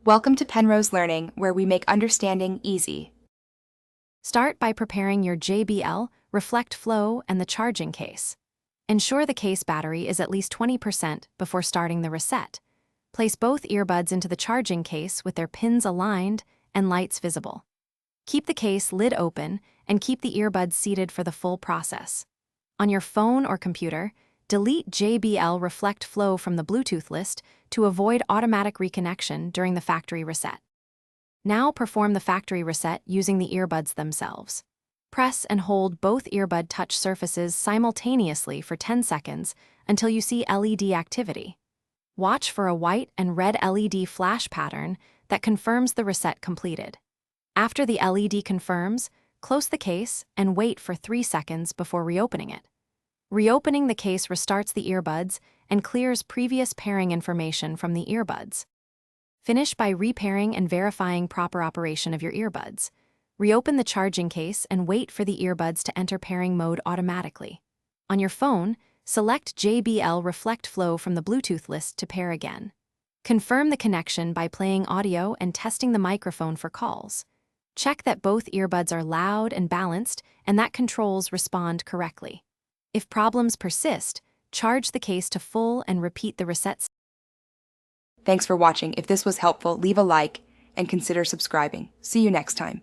Welcome to Penrose Learning, where we make understanding easy. Start by preparing your JBL Reflect Flow and the charging case. Ensure the case battery is at least 20% before starting the reset. Place both earbuds into the charging case with their pins aligned and lights visible. Keep the case lid open and keep the earbuds seated for the full process. On your phone or computer, delete JBL Reflect Flow from the Bluetooth list to avoid automatic reconnection during the factory reset. Now perform the factory reset using the earbuds themselves. Press and hold both earbud touch surfaces simultaneously for 10 seconds until you see LED activity. Watch for a white and red LED flash pattern that confirms the reset completed. After the LED confirms, close the case and wait for 3 seconds before reopening it. Reopening the case restarts the earbuds and clears previous pairing information from the earbuds. Finish by repairing and verifying proper operation of your earbuds. Reopen the charging case and wait for the earbuds to enter pairing mode automatically. On your phone, select JBL Reflect Flow from the Bluetooth list to pair again. Confirm the connection by playing audio and testing the microphone for calls. Check that both earbuds are loud and balanced and that controls respond correctly. If problems persist, charge the case to full and repeat the reset. Thanks for watching. If this was helpful, leave a like and consider subscribing. See you next time.